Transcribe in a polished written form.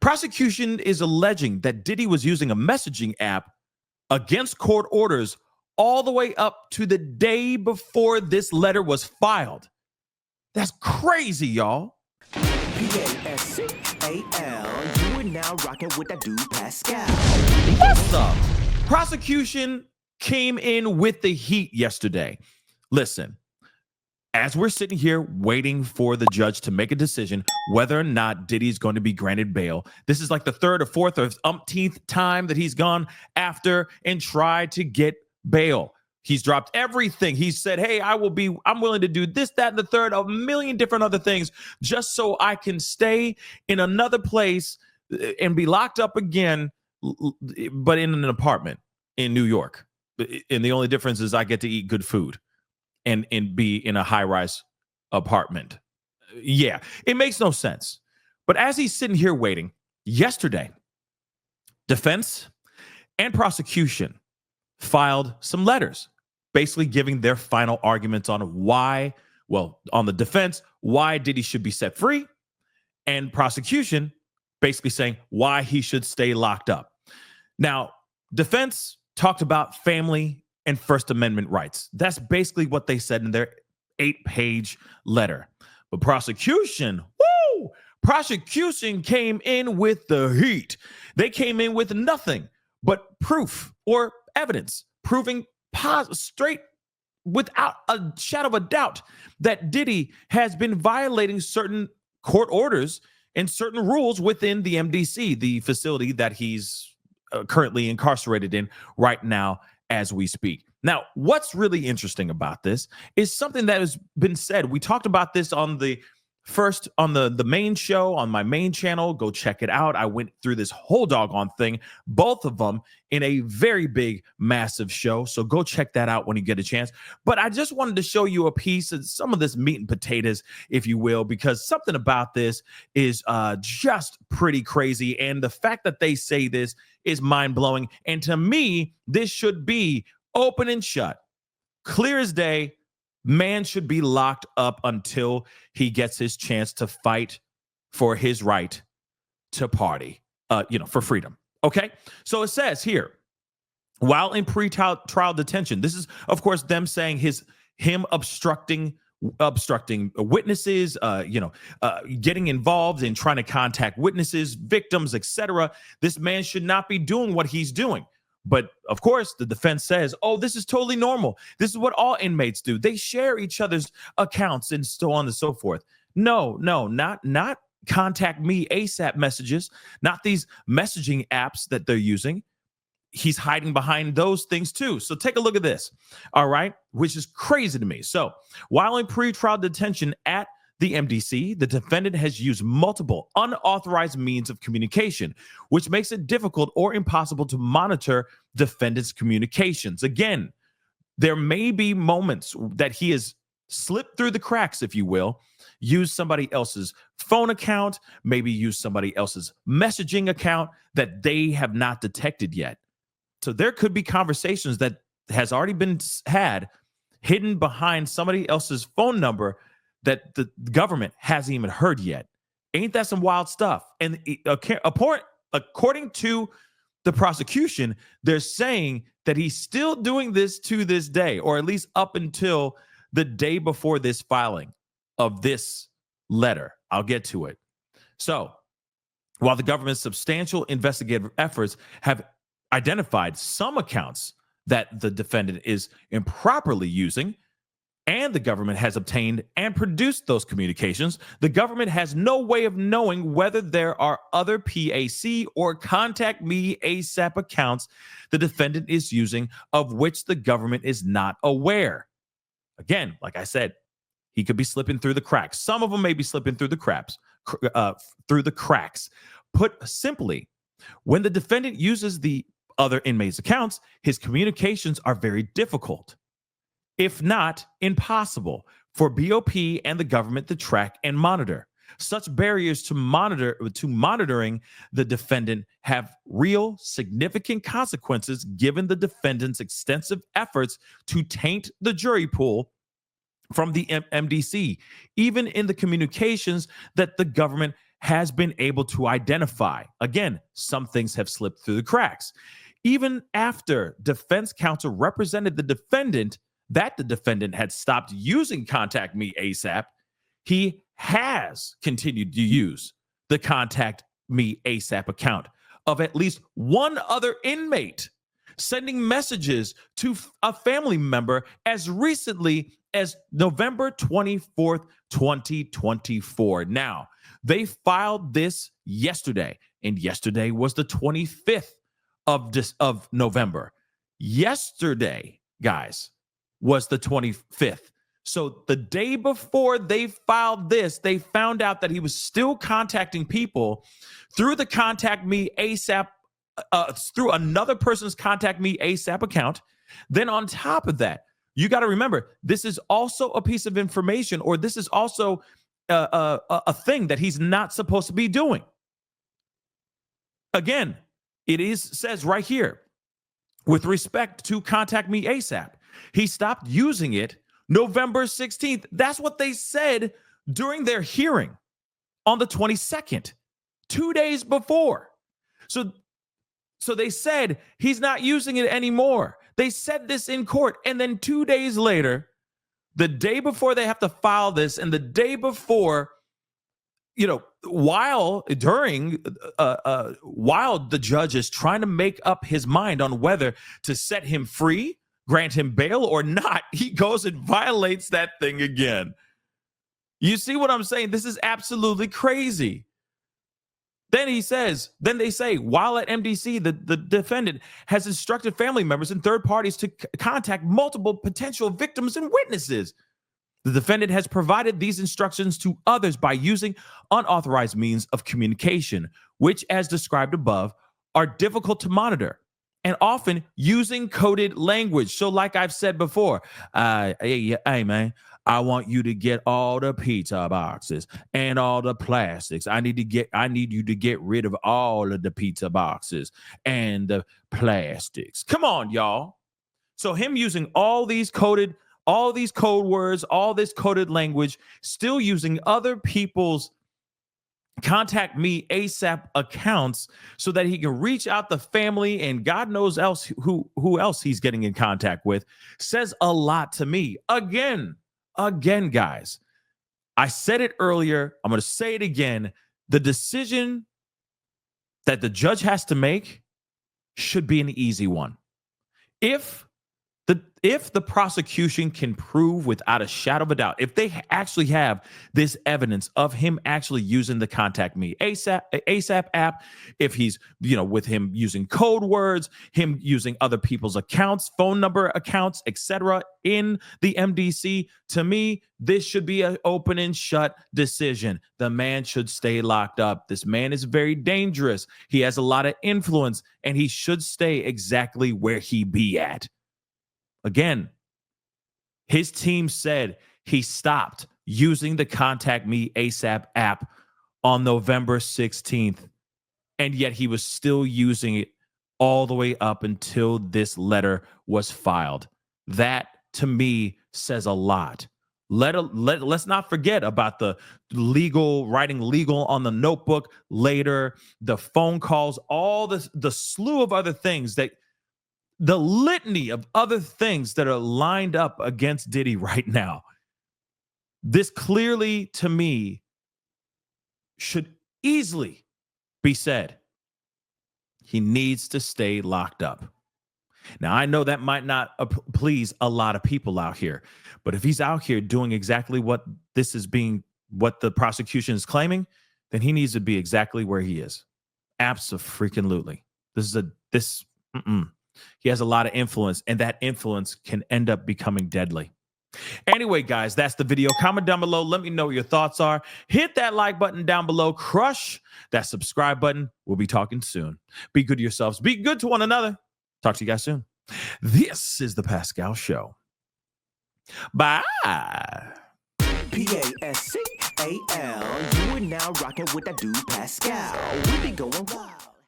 Prosecution is alleging that Diddy was using a messaging app against court orders all the way up to the day before this letter was filed. That's crazy, y'all. Pascal, you are now rocking with that dude Pascal. What's up? Prosecution came in with the heat yesterday. Listen, as we're sitting here waiting for the judge to make a decision whether or not Diddy's going to be granted bail, this is like the third or fourth or umpteenth time that he's gone after and tried to get bail. He's dropped everything. He said, hey, I'm willing to do this, that, and the third, a million different other things just so I can stay in another place and be locked up again, but in an apartment in New York. And the only difference is I get to eat good food and be in a high-rise apartment. Yeah, it makes no sense. But as he's sitting here waiting, yesterday, defense and prosecution filed some letters, basically giving their final arguments on why, well, on the defense, why Diddy should be set free, and prosecution basically saying why he should stay locked up. Now, defense talked about family and First Amendment rights. That's basically what they said in their 8-page letter. But prosecution came in with the heat. They came in with nothing but proof or evidence proving straight without a shadow of a doubt that Diddy has been violating certain court orders and certain rules within the MDC, the facility that he's currently incarcerated in right now as we speak. Now, what's really interesting about this is something that has been said. We talked about this on the main show, on my main channel. Go check it out. I went through this whole doggone thing, both of them in a very big, massive show. So go check that out when you get a chance. But I just wanted to show you a piece of some of this meat and potatoes, if you will, because something about this is just pretty crazy. And the fact that they say this is mind-blowing. And to me, this should be open and shut. Clear as day. Man should be locked up until he gets his chance to fight for his right to party, for freedom. Okay? So it says here, while in pre-trial detention, this is, of course, them saying him obstructing witnesses, getting involved in trying to contact witnesses, victims, etc. This man should not be doing what he's doing. But of course, the defense says, oh, this is totally normal. This is what all inmates do. They share each other's accounts and so on and so forth. No, not contact me ASAP messages, not these messaging apps that they're using. He's hiding behind those things too. So take a look at this, all right, which is crazy to me. So while in pretrial detention at the MDC, the defendant has used multiple unauthorized means of communication, which makes it difficult or impossible to monitor defendant's communications. Again, there may be moments that he has slipped through the cracks, if you will, use somebody else's phone account, maybe use somebody else's messaging account that they have not detected yet. So there could be conversations that has already been had hidden behind somebody else's phone number that the government hasn't even heard yet. Ain't that some wild stuff? And according to the prosecution, they're saying that he's still doing this to this day, or at least up until the day before this filing of this letter. I'll get to it. So while the government's substantial investigative efforts have identified some accounts that the defendant is improperly using, and the government has obtained and produced those communications, the government has no way of knowing whether there are other PAC or Contact Me ASAP accounts the defendant is using, of which the government is not aware. Again, like I said, he could be slipping through the cracks. Some of them may be slipping through the cracks. Put simply, when the defendant uses the other inmates' accounts, his communications are very difficult, if not impossible, for BOP and the government to track and monitor. Such barriers to monitoring the defendant have real significant consequences given the defendant's extensive efforts to taint the jury pool from the MDC, even in the communications that the government has been able to identify. Again, some things have slipped through the cracks. Even after defense counsel represented the defendant that the defendant had stopped using Contact Me ASAP, he has continued to use the Contact Me ASAP account of at least one other inmate, sending messages to a family member as recently as November 24th, 2024. Now, they filed this yesterday, and yesterday was the 25th of November. Yesterday, guys, was the 25th. So the day before they filed this, they found out that he was still contacting people through the Contact Me ASAP, through another person's Contact Me ASAP account. Then on top of that, you got to remember, this is also a piece of information, or this is also a thing that he's not supposed to be doing. Again, says right here, with respect to Contact Me ASAP, he stopped using it November 16th. That's what they said during their hearing on the 22nd, 2 days before. So they said he's not using it anymore. They said this in court. And then 2 days later, the day before they have to file this, and the day before, while the judge is trying to make up his mind on whether to set him free, grant him bail or not, he goes and violates that thing again. You see what I'm saying? This is absolutely crazy. Then they say, while at MDC, the defendant has instructed family members and third parties to contact multiple potential victims and witnesses. The defendant has provided these instructions to others by using unauthorized means of communication, which, as described above, are difficult to monitor and often using coded language. So like I've said before, hey man, I want you to get all the pizza boxes and all the plastics. I need you to get rid of all of the pizza boxes and the plastics. Come on, y'all. So him using all these code words, all this coded language, still using other people's Contact Me ASAP accounts so that he can reach out the family and God knows else who else he's getting in contact with, says a lot to me. Again, guys, I said it earlier. I'm going to say it again. The decision that the judge has to make should be an easy one. If the prosecution can prove without a shadow of a doubt, if they actually have this evidence of him actually using the Contact Me ASAP app, if he's, with him using code words, him using other people's accounts, phone number accounts, etc. in the MDC, to me, this should be an open and shut decision. The man should stay locked up. This man is very dangerous. He has a lot of influence, and he should stay exactly where he be at. Again, his team said he stopped using the Contact Me ASAP app on November 16th, and yet he was still using it all the way up until this letter was filed. That, to me, says a lot. Let's not forget about the writing legal on the notebook later, the phone calls, all the slew of other things the litany of other things that are lined up against Diddy right now. This clearly, to me, should easily be said. He needs to stay locked up. Now, I know that might not please a lot of people out here, but if he's out here doing exactly what the prosecution is claiming, then he needs to be exactly where he is. Abso-freaking-lutely. He has a lot of influence, and that influence can end up becoming deadly. Anyway, guys, that's the video. Comment down below. Let me know what your thoughts are. Hit that like button down below. Crush that subscribe button. We'll be talking soon. Be good to yourselves. Be good to one another. Talk to you guys soon. This is the Pascal Show. Bye. Pascal. You are now rocking with that dude Pascal. We be going wild.